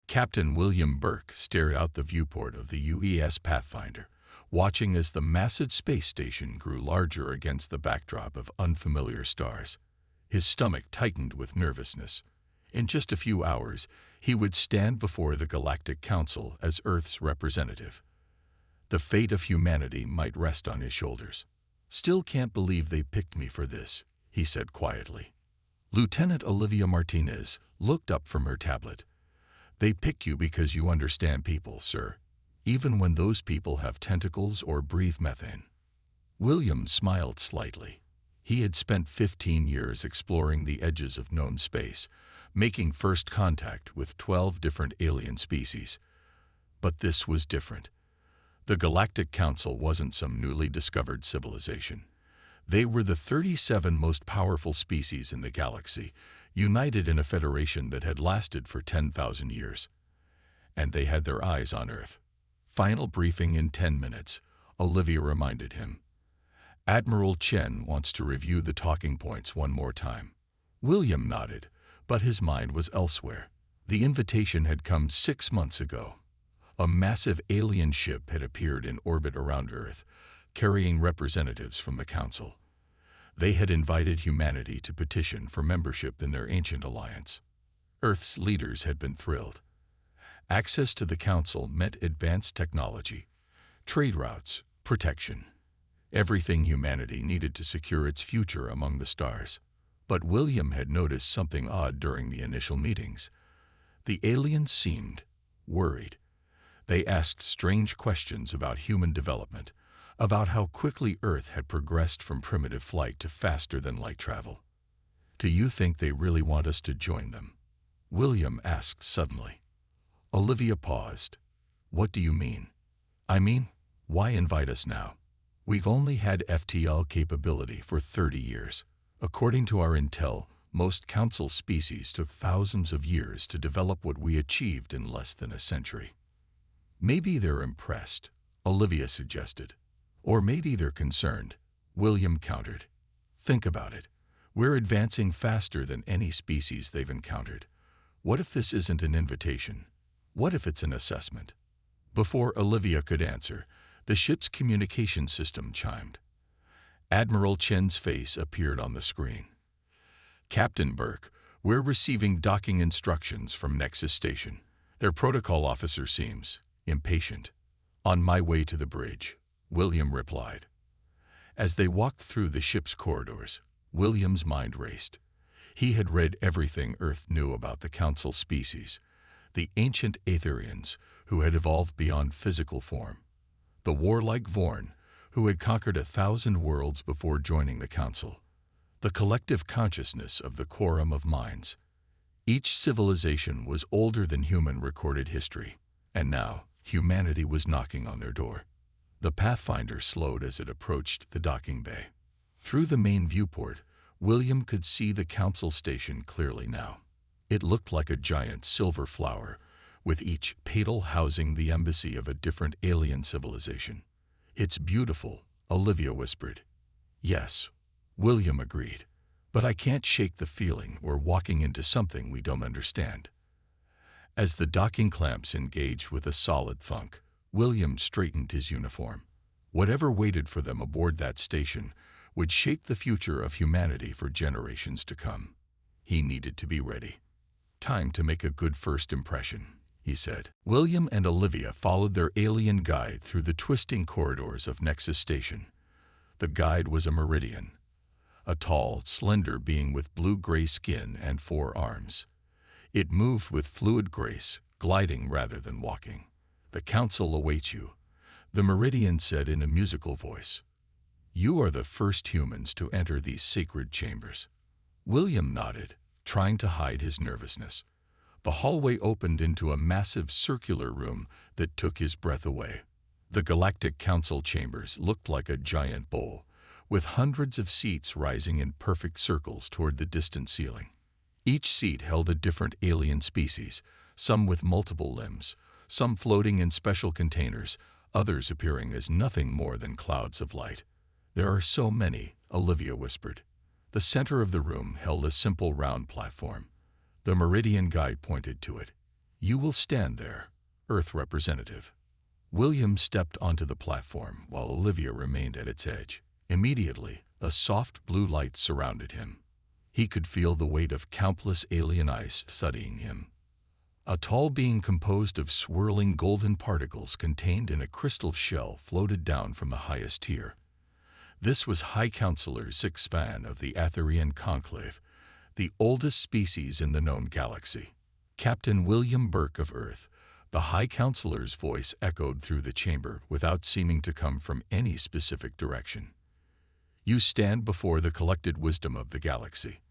Captain William Burke stared out the viewport of the UES Pathfinder, watching as the massive space station grew larger against the backdrop of unfamiliar stars. His stomach tightened with nervousness. In just a few hours, he would stand before the Galactic Council as Earth's representative. The fate of humanity might rest on his shoulders. "Still can't believe they picked me for this," he said quietly. Lieutenant Olivia Martinez looked up from her tablet. "They pick you because you understand people, sir, even when those people have tentacles or breathe methane." William smiled slightly. He had spent 15 years exploring the edges of known space, making first contact with 12 different alien species. But this was different. The Galactic Council wasn't some newly discovered civilization. They were the 37 most powerful species in the galaxy, united in a federation that had lasted for 10,000 years. And they had their eyes on Earth. "Final briefing in 10 minutes, Olivia reminded him. "Admiral Chen wants to review the talking points one more time." William nodded, but his mind was elsewhere. The invitation had come 6 months ago. A massive alien ship had appeared in orbit around Earth, carrying representatives from the Council. They had invited humanity to petition for membership in their ancient alliance. Earth's leaders had been thrilled. Access to the Council meant advanced technology, trade routes, protection, everything humanity needed to secure its future among the stars. But William had noticed something odd during the initial meetings. The aliens seemed worried. They asked strange questions about human development, about how quickly Earth had progressed from primitive flight to faster-than-light travel. "Do you think they really want us to join them?" William asked suddenly. Olivia paused. "What do you mean?" "I mean, why invite us now? We've only had FTL capability for 30 years. According to our intel, most Council species took thousands of years to develop what we achieved in less than a century." "Maybe they're impressed," Olivia suggested. "Or maybe they're concerned," William countered. "Think about it. We're advancing faster than any species they've encountered. What if this isn't an invitation? What if it's an assessment?" Before Olivia could answer, the ship's communication system chimed. Admiral Chen's face appeared on the screen. "Captain Burke, we're receiving docking instructions from Nexus Station. Their protocol officer seems impatient." "On my way to the bridge," William replied. As they walked through the ship's corridors, William's mind raced. He had read everything Earth knew about the Council species, the ancient Aetherians who had evolved beyond physical form, the warlike Vorn who had conquered 1,000 worlds before joining the Council, the collective consciousness of the Quorum of Minds. Each civilization was older than human recorded history, and now humanity was knocking on their door. The Pathfinder slowed as it approached the docking bay. Through the main viewport, William could see the Council station clearly now. It looked like a giant silver flower, with each petal housing the embassy of a different alien civilization. "It's beautiful," Olivia whispered. "Yes," William agreed, "but I can't shake the feeling we're walking into something we don't understand." As the docking clamps engaged with a solid thunk, William straightened his uniform. Whatever waited for them aboard that station would shape the future of humanity for generations to come. He needed to be ready. "Time to make a good first impression," he said. William and Olivia followed their alien guide through the twisting corridors of Nexus Station. The guide was a Meridian, a tall, slender being with blue-gray skin and 4 arms. It moved with fluid grace, gliding rather than walking. "The Council awaits you," the Meridian said in a musical voice. "You are the first humans to enter these sacred chambers." William nodded, trying to hide his nervousness. The hallway opened into a massive circular room that took his breath away. The Galactic Council chambers looked like a giant bowl, with hundreds of seats rising in perfect circles toward the distant ceiling. Each seat held a different alien species, some with multiple limbs, some floating in special containers, others appearing as nothing more than clouds of light. "There are so many," Olivia whispered. The center of the room held a simple round platform. The Meridian guide pointed to it. You will stand there, Earth representative. William stepped onto the platform while Olivia remained at its edge. Immediately, a soft blue light surrounded him. He could feel the weight of countless alien eyes studying him. A tall being composed of swirling golden particles contained in a crystal shell floated down from the highest tier. This was High Counselor Zixvan of the Atherian Conclave, the oldest species in the known galaxy. Captain William Burke of Earth. The High Counselor's voice echoed through the chamber without seeming to come from any specific direction. You stand before the collected wisdom of the galaxy.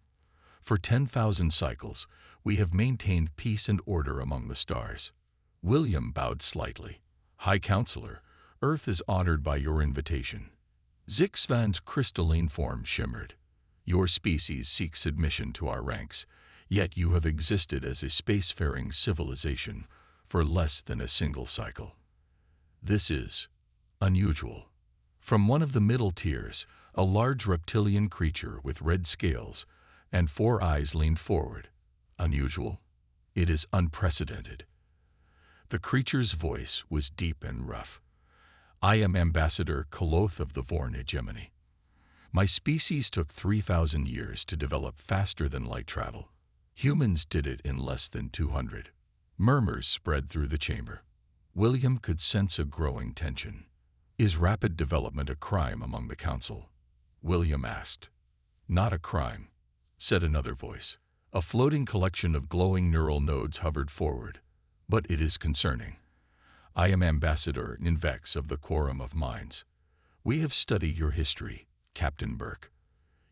For 10,000 cycles, we have maintained peace and order among the stars. William bowed slightly. High Counselor, Earth is honored by your invitation. Zixvan's crystalline form shimmered. Your species seeks admission to our ranks, yet you have existed as a spacefaring civilization for less than a single cycle. This is unusual. From one of the middle tiers, a large reptilian creature with red scales and 4 eyes leaned forward. Unusual? It is unprecedented. The creature's voice was deep and rough. I am Ambassador Koloth of the Vorn Hegemony. My species took 3,000 years to develop faster than light travel. Humans did it in less than 200. Murmurs spread through the chamber. William could sense a growing tension. Is rapid development a crime among the council? William asked. Not a crime, said another voice. A floating collection of glowing neural nodes hovered forward. But it is concerning. I am Ambassador Ninvex of the Quorum of Minds. We have studied your history, Captain Burke.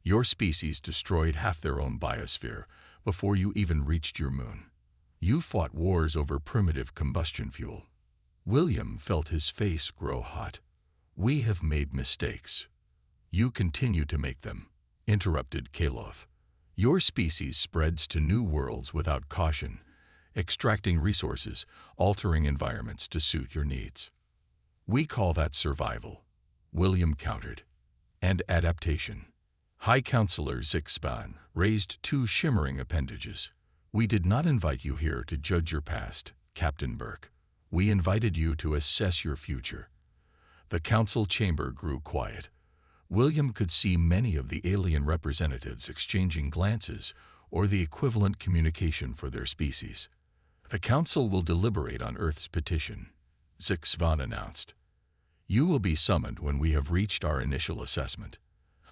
Your species destroyed half their own biosphere before you even reached your moon. You fought wars over primitive combustion fuel. William felt his face grow hot. We have made mistakes. You continue to make them, interrupted Kaloth. Your species spreads to new worlds without caution, extracting resources, altering environments to suit your needs. We call that survival, William countered, and adaptation. High Counselor Zixvan raised 2 shimmering appendages. We did not invite you here to judge your past, Captain Burke. We invited you to assess your future. The council chamber grew quiet. William could see many of the alien representatives exchanging glances or the equivalent communication for their species. The council will deliberate on Earth's petition, Zixvan announced. You will be summoned when we have reached our initial assessment.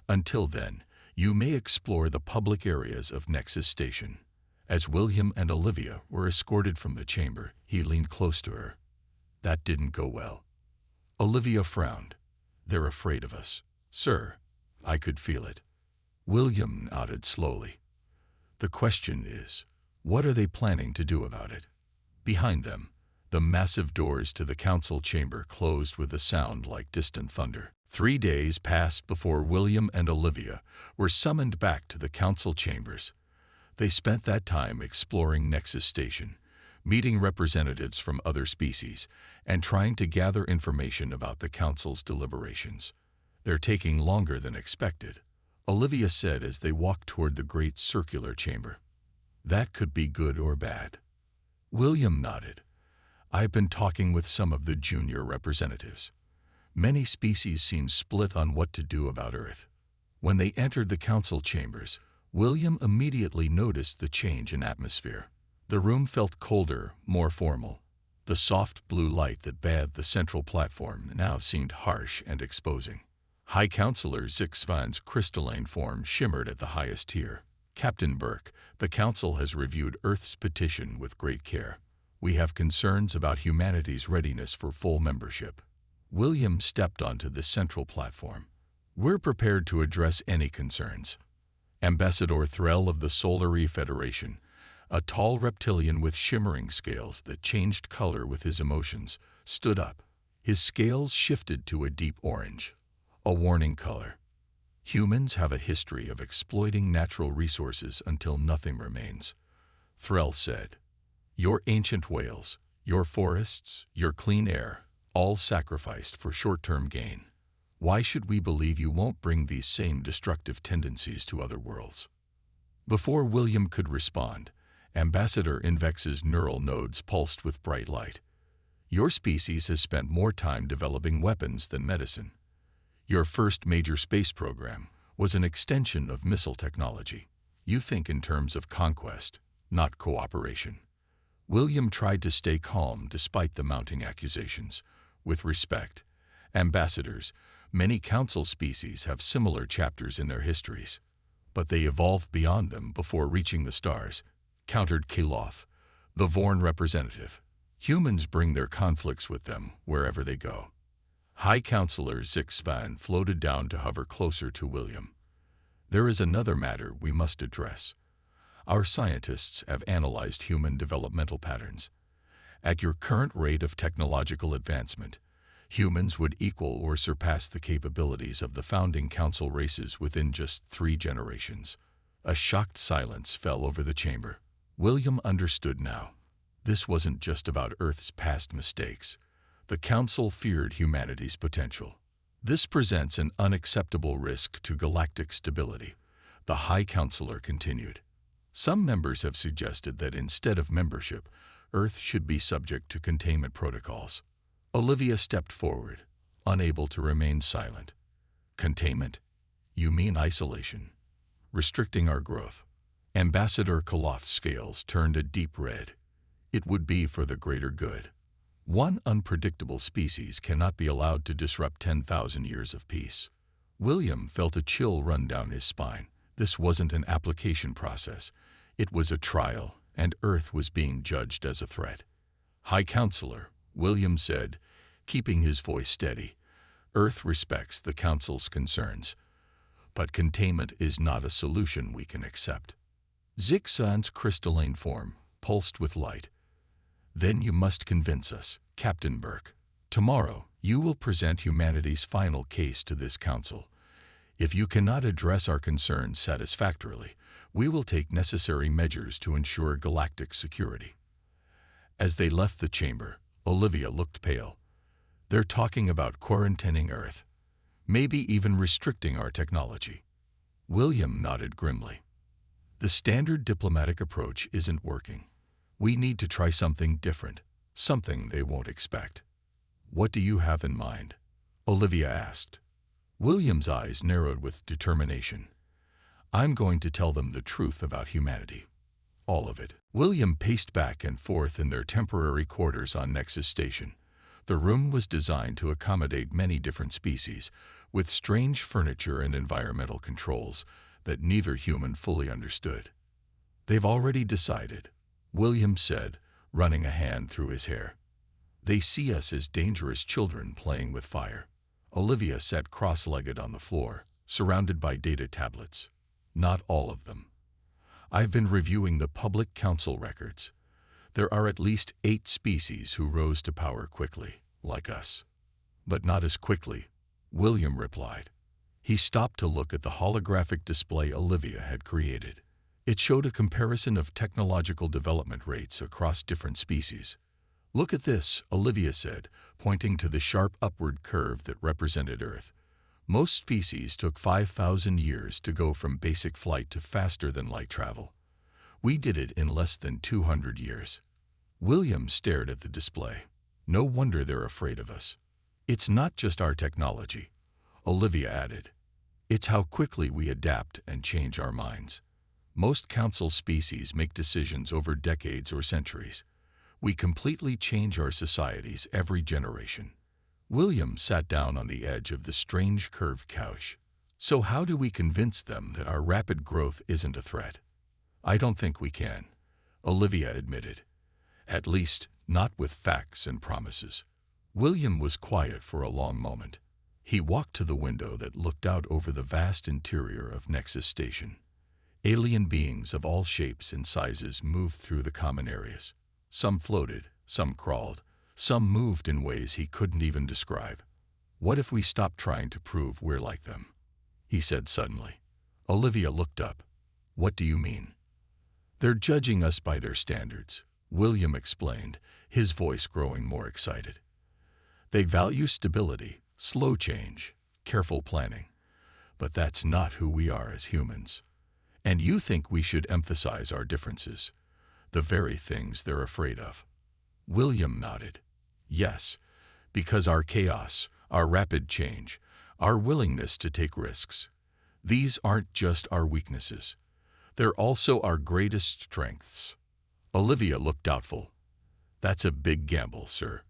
Until then, you may explore the public areas of Nexus Station. As William and Olivia were escorted from the chamber, he leaned close to her. That didn't go well. Olivia frowned. They're afraid of us. Sir, I could feel it. William nodded slowly. The question is, what are they planning to do about it? Behind them, the massive doors to the council chamber closed with a sound like distant thunder. 3 days passed before William and Olivia were summoned back to the council chambers. They spent that time exploring Nexus Station, meeting representatives from other species, and trying to gather information about the council's deliberations. They're taking longer than expected, Olivia said as they walked toward the great circular chamber. That could be good or bad. William nodded. I've been talking with some of the junior representatives. Many species seem split on what to do about Earth. When they entered the council chambers, William immediately noticed the change in atmosphere. The room felt colder, more formal. The soft blue light that bathed the central platform now seemed harsh and exposing. High Counselor Zixvan's crystalline form shimmered at the highest tier. Captain Burke, the Council has reviewed Earth's petition with great care. We have concerns about humanity's readiness for full membership. William stepped onto the central platform. We're prepared to address any concerns. Ambassador Threll of the Solari Federation, a tall reptilian with shimmering scales that changed color with his emotions, stood up. His scales shifted to a deep orange, a warning color. Humans have a history of exploiting natural resources until nothing remains, Threll said. Your ancient whales, your forests, your clean air, all sacrificed for short-term gain. Why should we believe you won't bring these same destructive tendencies to other worlds? Before William could respond, Ambassador Invex's neural nodes pulsed with bright light. Your species has spent more time developing weapons than medicine. Your first major space program was an extension of missile technology. You think in terms of conquest, not cooperation. William tried to stay calm despite the mounting accusations. With respect, ambassadors, many council species have similar chapters in their histories, but they evolved beyond them before reaching the stars, countered Kaloth, the Vorn representative. Humans bring their conflicts with them wherever they go. High Counselor Zixvan floated down to hover closer to William. There is another matter we must address. Our scientists have analyzed human developmental patterns. At your current rate of technological advancement, humans would equal or surpass the capabilities of the founding council races within just 3 generations. A shocked silence fell over the chamber. William understood now. This wasn't just about Earth's past mistakes. The council feared humanity's potential. This presents an unacceptable risk to galactic stability, the High Counselor continued. Some members have suggested that instead of membership, Earth should be subject to containment protocols. Olivia stepped forward, unable to remain silent. Containment? You mean isolation? Restricting our growth? Ambassador Kaloth's scales turned a deep red. It would be for the greater good. One unpredictable species cannot be allowed to disrupt 10,000 years of peace. William felt a chill run down his spine. This wasn't an application process. It was a trial, and Earth was being judged as a threat. High Counselor, William said, keeping his voice steady, Earth respects the Council's concerns, but containment is not a solution we can accept. Zixan's crystalline form pulsed with light. Then you must convince us, Captain Burke. Tomorrow, you will present humanity's final case to this council. If you cannot address our concerns satisfactorily, we will take necessary measures to ensure galactic security. As they left the chamber, Olivia looked pale. They're talking about quarantining Earth, maybe even restricting our technology. William nodded grimly. The standard diplomatic approach isn't working. We need to try something different, something they won't expect. What do you have in mind? Olivia asked. William's eyes narrowed with determination. I'm going to tell them the truth about humanity. All of it. William paced back and forth in their temporary quarters on Nexus Station. The room was designed to accommodate many different species, with strange furniture and environmental controls that neither human fully understood. They've already decided, William said, running a hand through his hair. They see us as dangerous children playing with fire. Olivia sat cross-legged on the floor, surrounded by data tablets. Not all of them. I've been reviewing the public council records. There are at least 8 species who rose to power quickly, like us. But not as quickly, William replied. He stopped to look at the holographic display Olivia had created. It showed a comparison of technological development rates across different species. Look at this, Olivia said, pointing to the sharp upward curve that represented Earth. Most species took 5,000 years to go from basic flight to faster-than-light travel. We did it in less than 200 years. William stared at the display. No wonder they're afraid of us. It's not just our technology, Olivia added. It's how quickly we adapt and change our minds. Most council species make decisions over decades or centuries. We completely change our societies every generation. William sat down on the edge of the strange curved couch. So how do we convince them that our rapid growth isn't a threat? I don't think we can, Olivia admitted. At least, not with facts and promises. William was quiet for a long moment. He walked to the window that looked out over the vast interior of Nexus Station. Alien beings of all shapes and sizes moved through the common areas. Some floated, some crawled, some moved in ways he couldn't even describe. What if we stopped trying to prove we're like them? He said suddenly. Olivia looked up. What do you mean? They're judging us by their standards, William explained, his voice growing more excited. They value stability, slow change, careful planning. But that's not who we are as humans. And you think we should emphasize our differences. The very things they're afraid of. William nodded. Yes, because our chaos, our rapid change, our willingness to take risks. These aren't just our weaknesses. They're also our greatest strengths. Olivia looked doubtful. That's a big gamble, sir.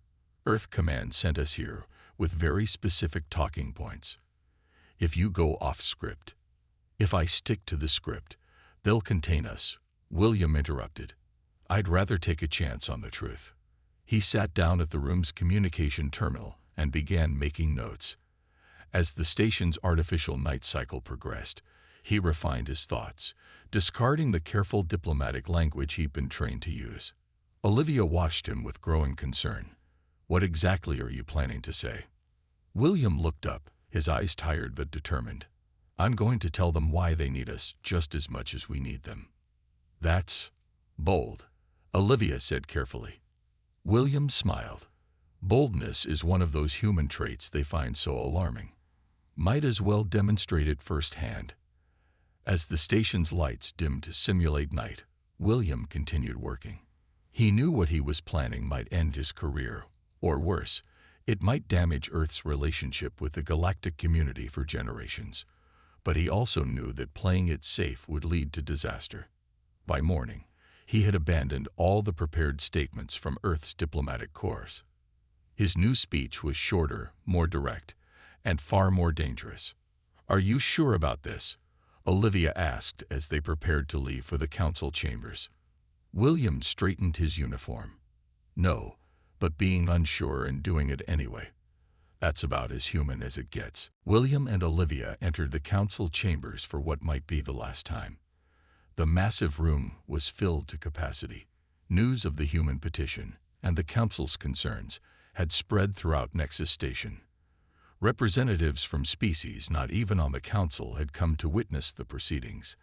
Earth Command sent us here with very specific talking points. If you go off script, if I stick to the script, they'll contain us. William interrupted. I'd rather take a chance on the truth. He sat down at the room's communication terminal and began making notes. As the station's artificial night cycle progressed, he refined his thoughts, discarding the careful diplomatic language he'd been trained to use. Olivia watched him with growing concern. What exactly are you planning to say? William looked up, his eyes tired but determined. I'm going to tell them why they need us just as much as we need them. That's bold, Olivia said carefully. William smiled. Boldness is one of those human traits they find so alarming. Might as well demonstrate it firsthand. As the station's lights dimmed to simulate night, William continued working. He knew what he was planning might end his career, or worse, it might damage Earth's relationship with the galactic community for generations. But he also knew that playing it safe would lead to disaster. By morning, he had abandoned all the prepared statements from Earth's diplomatic corps. His new speech was shorter, more direct, and far more dangerous. Are you sure about this? Olivia asked as they prepared to leave for the council chambers. William straightened his uniform. No, but being unsure and doing it anyway. That's about as human as it gets. William and Olivia entered the council chambers for what might be the last time. The massive room was filled to capacity. News of the human petition and the council's concerns had spread throughout Nexus Station. Representatives from species not even on the council had come to witness the proceedings.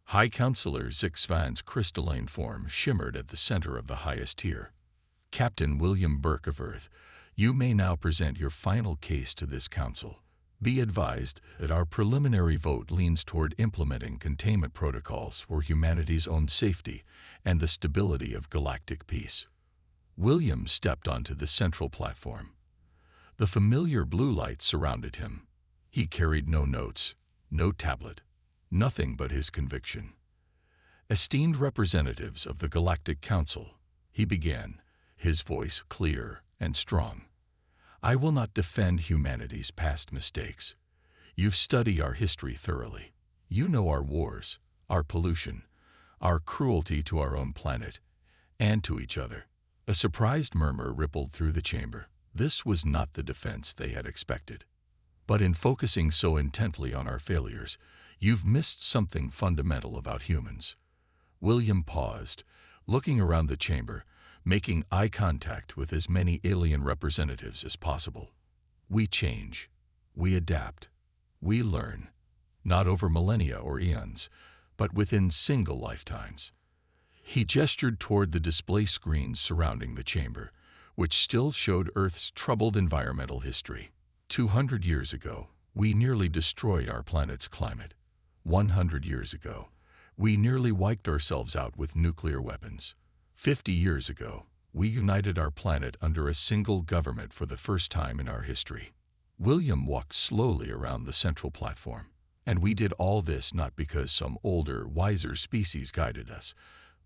High Counselor Zixvan's crystalline form shimmered at the center of the highest tier. Captain William Burke of Earth, you may now present your final case to this council. Be advised that our preliminary vote leans toward implementing containment protocols for humanity's own safety and the stability of galactic peace. William stepped onto the central platform. The familiar blue light surrounded him. He carried no notes, no tablet, nothing but his conviction. Esteemed representatives of the Galactic Council, he began, his voice clear and strong. I will not defend humanity's past mistakes. You've studied our history thoroughly. You know our wars, our pollution, our cruelty to our own planet, and to each other. A surprised murmur rippled through the chamber. This was not the defense they had expected. But in focusing so intently on our failures, you've missed something fundamental about humans. William paused, looking around the chamber, making eye contact with as many alien representatives as possible. We change. We adapt. We learn. Not over millennia or eons, but within single lifetimes. He gestured toward the display screens surrounding the chamber, which still showed Earth's troubled environmental history. 200 years ago, we nearly destroyed our planet's climate. 100 years ago, we nearly wiped ourselves out with nuclear weapons. 50 years ago, we united our planet under a single government for the first time in our history. William walked slowly around the central platform. And we did all this not because some older, wiser species guided us,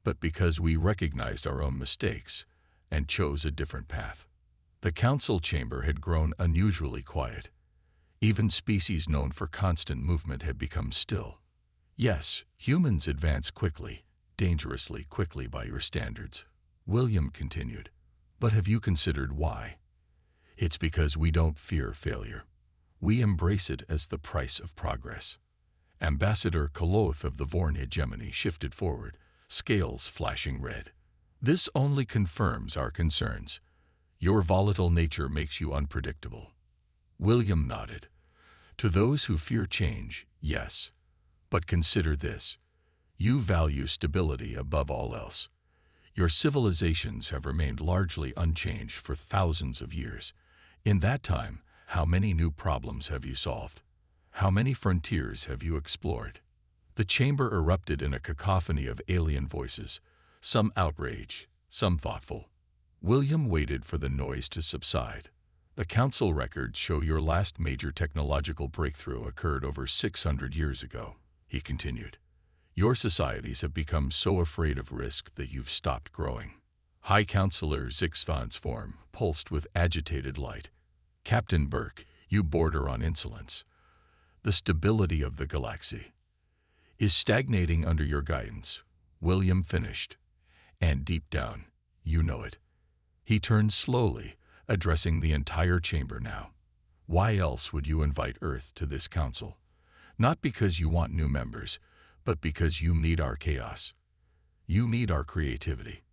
but because we recognized our own mistakes and chose a different path. The council chamber had grown unusually quiet. Even species known for constant movement had become still. Yes, humans advance quickly, dangerously quickly by your standards, William continued. But have you considered why? It's because we don't fear failure. We embrace it as the price of progress. Ambassador Koloth of the Vorn hegemony shifted forward, scales flashing red. This only confirms our concerns. Your volatile nature makes you unpredictable. William nodded. To those who fear change, yes. But consider this. You value stability above all else. Your civilizations have remained largely unchanged for thousands of years. In that time, how many new problems have you solved? How many frontiers have you explored? The chamber erupted in a cacophony of alien voices, some outrage, some thoughtful. William waited for the noise to subside. The council records show your last major technological breakthrough occurred over 600 years ago, he continued. Your societies have become so afraid of risk that you've stopped growing. High Counselor Zixvan's form pulsed with agitated light. Captain Burke, you border on insolence. The stability of the galaxy is stagnating under your guidance, William finished. And deep down, you know it. He turned slowly, addressing the entire chamber now. Why else would you invite Earth to this council? Not because you want new members, but because you need our chaos. You need our creativity.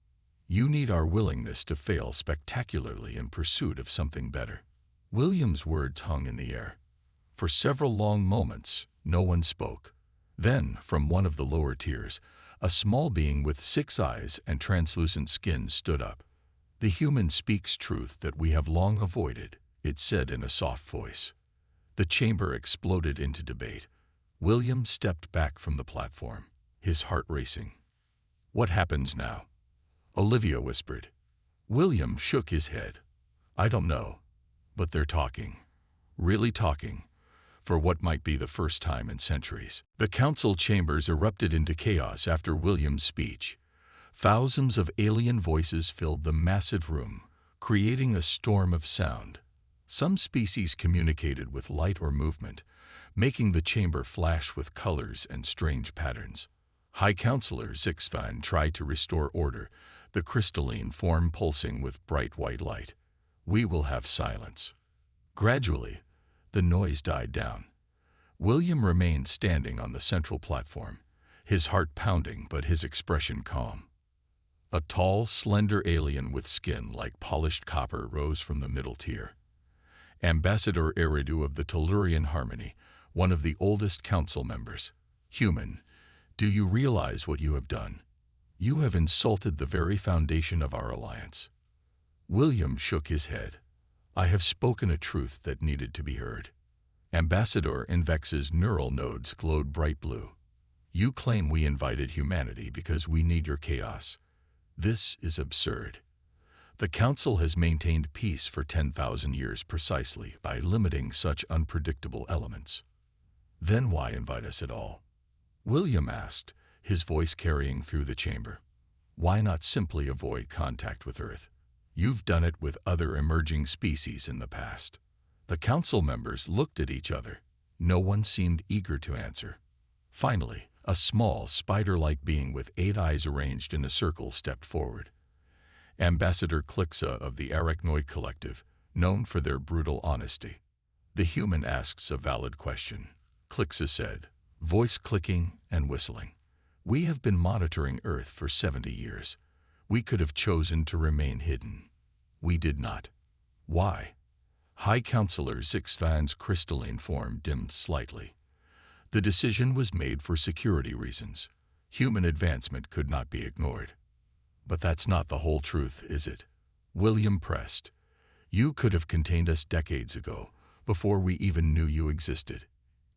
You need our willingness to fail spectacularly in pursuit of something better. William's words hung in the air. For several long moments, no one spoke. Then, from one of the lower tiers, a small being with 6 eyes and translucent skin stood up. The human speaks truth that we have long avoided, it said in a soft voice. The chamber exploded into debate. William stepped back from the platform, his heart racing. What happens now? Olivia whispered. William shook his head. I don't know, but they're talking. Really talking. For what might be the first time in centuries. The council chambers erupted into chaos after William's speech. Thousands of alien voices filled the massive room, creating a storm of sound. Some species communicated with light or movement, making the chamber flash with colors and strange patterns. High Counselor Zixvan tried to restore order, the crystalline form pulsing with bright white light. We will have silence. Gradually, the noise died down. William remained standing on the central platform, his heart pounding but his expression calm. A tall, slender alien with skin like polished copper rose from the middle tier. Ambassador Eridu of the Tellurian Harmony, one of the oldest council members. Human, do you realize what you have done? You have insulted the very foundation of our alliance. William shook his head. I have spoken a truth that needed to be heard. Ambassador Invex's neural nodes glowed bright blue. You claim we invited humanity because we need your chaos. This is absurd. The Council has maintained peace for 10,000 years precisely by limiting such unpredictable elements. Then why invite us at all? William asked, his voice carrying through the chamber. Why not simply avoid contact with Earth? You've done it with other emerging species in the past. The council members looked at each other. No one seemed eager to answer. Finally, a small, spider-like being with 8 eyes arranged in a circle stepped forward. Ambassador Klixa of the Arachnoid Collective, known for their brutal honesty. The human asks a valid question, Klixa said, voice clicking and whistling. We have been monitoring Earth for 70 years. We could have chosen to remain hidden. We did not. Why? High Counselor Zixvan's crystalline form dimmed slightly. The decision was made for security reasons. Human advancement could not be ignored. But that's not the whole truth, is it? William pressed. You could have contained us decades ago, before we even knew you existed.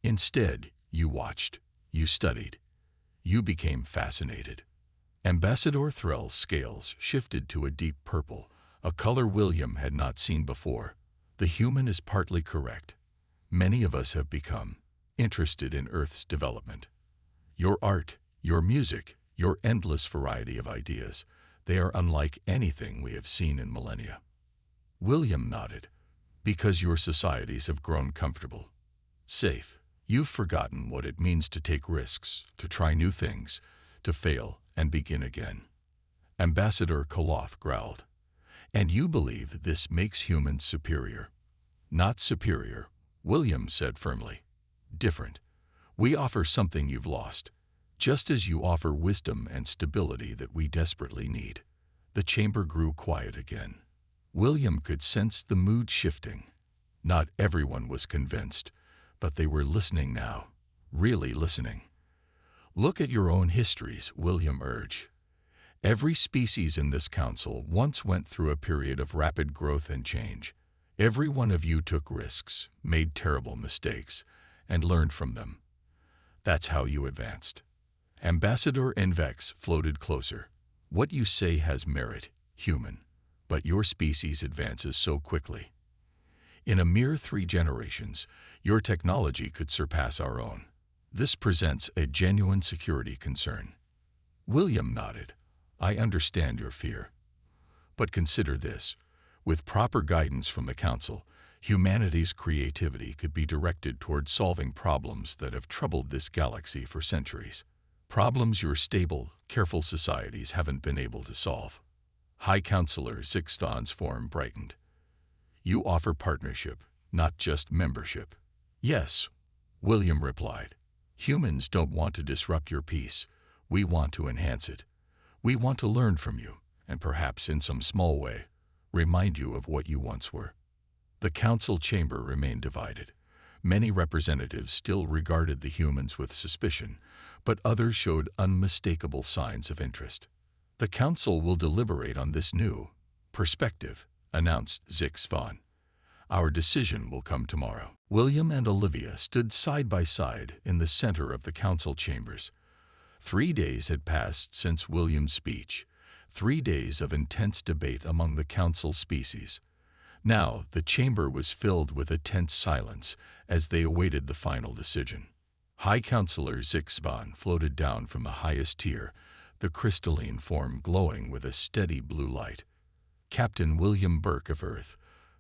Instead, you watched. You studied. You became fascinated. Ambassador Threll's scales shifted to a deep purple, a color William had not seen before. The human is partly correct. Many of us have become interested in Earth's development. Your art, your music, your endless variety of ideas, they are unlike anything we have seen in millennia. William nodded. Because your societies have grown comfortable. Safe. You've forgotten what it means to take risks, to try new things, to fail and begin again. Ambassador Koloth growled. And you believe this makes humans superior. Not superior, William said firmly. Different. We offer something you've lost, just as you offer wisdom and stability that we desperately need. The chamber grew quiet again. William could sense the mood shifting. Not everyone was convinced, but they were listening now, really listening. Look at your own histories, William urged. Every species in this council once went through a period of rapid growth and change. Every one of you took risks, made terrible mistakes, and learned from them. That's how you advanced. Ambassador Envex floated closer. What you say has merit, human, but your species advances so quickly. In a mere 3 generations, your technology could surpass our own. This presents a genuine security concern. William nodded. I understand your fear. But consider this. With proper guidance from the Council, humanity's creativity could be directed toward solving problems that have troubled this galaxy for centuries. Problems your stable, careful societies haven't been able to solve. High Counselor Zixvan's form brightened. You offer partnership, not just membership. Yes, William replied. Humans don't want to disrupt your peace. We want to enhance it. We want to learn from you, and perhaps in some small way, remind you of what you once were. The council chamber remained divided. Many representatives still regarded the humans with suspicion, but others showed unmistakable signs of interest. The council will deliberate on this new perspective, announced Zixvan. Our decision will come tomorrow. William and Olivia stood side by side in the center of the council chambers. 3 days had passed since William's speech, 3 days of intense debate among the council species. Now the chamber was filled with a tense silence as they awaited the final decision. High Counselor Zixvan floated down from the highest tier, the crystalline form glowing with a steady blue light. Captain William Burke of Earth,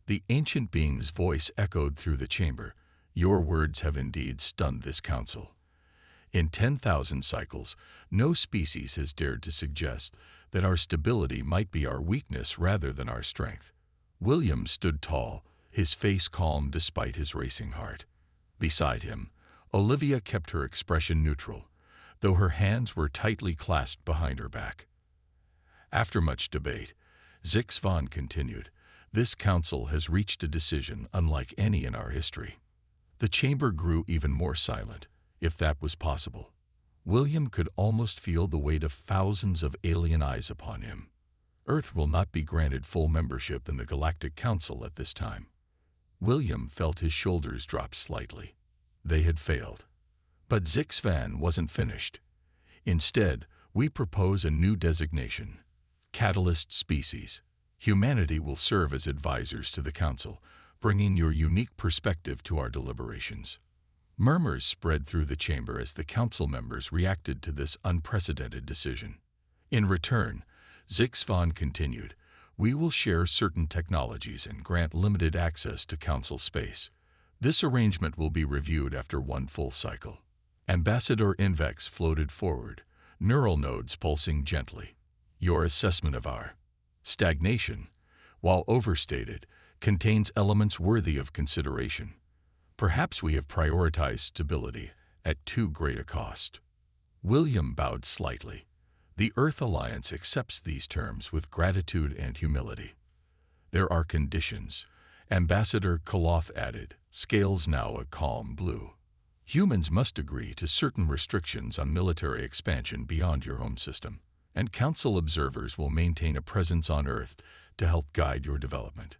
the ancient being's voice echoed through the chamber. Your words have indeed stunned this council. In 10,000 cycles, no species has dared to suggest that our stability might be our weakness rather than our strength. William stood tall, his face calm despite his racing heart. Beside him, Olivia kept her expression neutral, though her hands were tightly clasped behind her back. After much debate, Zixvan continued, This council has reached a decision unlike any in our history. The chamber grew even more silent, if that was possible. William could almost feel the weight of thousands of alien eyes upon him. Earth will not be granted full membership in the Galactic Council at this time. William felt his shoulders drop slightly. They had failed. But Zixvan wasn't finished. Instead, we propose a new designation, Catalyst Species. Humanity will serve as advisors to the Council, bringing your unique perspective to our deliberations. Murmurs spread through the chamber as the council members reacted to this unprecedented decision. In return, Zixvan continued, We will share certain technologies and grant limited access to council space. This arrangement will be reviewed after 1 full cycle. Ambassador Invex floated forward, neural nodes pulsing gently. Your assessment of our stagnation, while overstated, contains elements worthy of consideration. Perhaps we have prioritized stability at too great a cost. William bowed slightly. The Earth Alliance accepts these terms with gratitude and humility. There are conditions, Ambassador Koloth added, scales now a calm blue. Humans must agree to certain restrictions on military expansion beyond your home system, and Council observers will maintain a presence on Earth to help guide your development.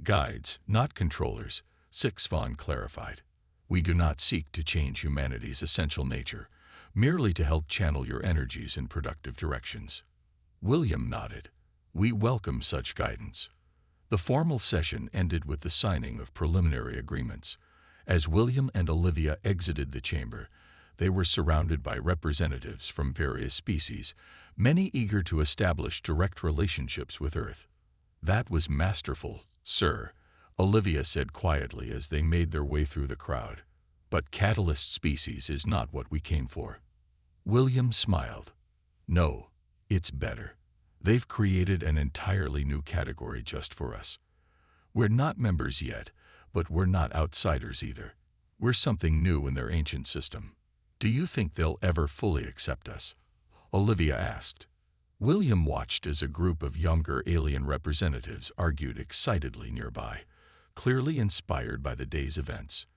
Guides, not controllers, Zixvan clarified. We do not seek to change humanity's essential nature, merely to help channel your energies in productive directions. William nodded. We welcome such guidance. The formal session ended with the signing of preliminary agreements. As William and Olivia exited the chamber, they were surrounded by representatives from various species, many eager to establish direct relationships with Earth. That was masterful, sir, Olivia said quietly as they made their way through the crowd. But Catalyst Species is not what we came for. William smiled. No, it's better. They've created an entirely new category just for us. We're not members yet, but we're not outsiders either. We're something new in their ancient system. Do you think they'll ever fully accept us? Olivia asked. William watched as a group of younger alien representatives argued excitedly nearby, clearly inspired by the day's events.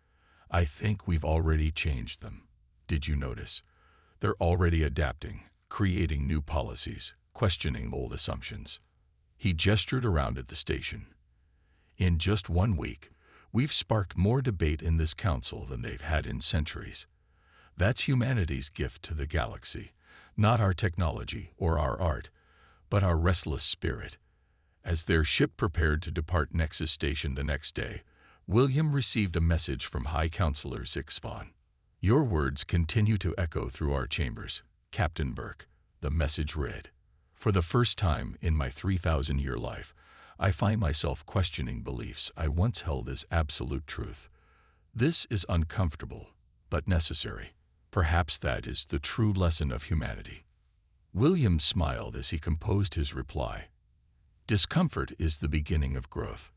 I think we've already changed them. Did you notice? They're already adapting, creating new policies, questioning old assumptions. He gestured around at the station. In just 1 week, we've sparked more debate in this council than they've had in centuries. That's humanity's gift to the galaxy, not our technology or our art, but our restless spirit. As their ship prepared to depart Nexus Station the next day, William received a message from High Counselor Zixpon. "Your words continue to echo through our chambers, Captain Burke," the message read. "For the first time in my 3,000-year life, I find myself questioning beliefs I once held as absolute truth. This is uncomfortable, but necessary. Perhaps that is the true lesson of humanity." William smiled as he composed his reply. "Discomfort is the beginning of growth.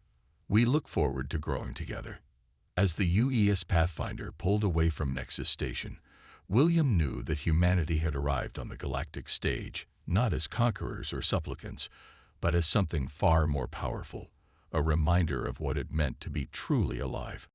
We look forward to growing together." As the UES Pathfinder pulled away from Nexus Station, William knew that humanity had arrived on the galactic stage, not as conquerors or supplicants, but as something far more powerful, a reminder of what it meant to be truly alive.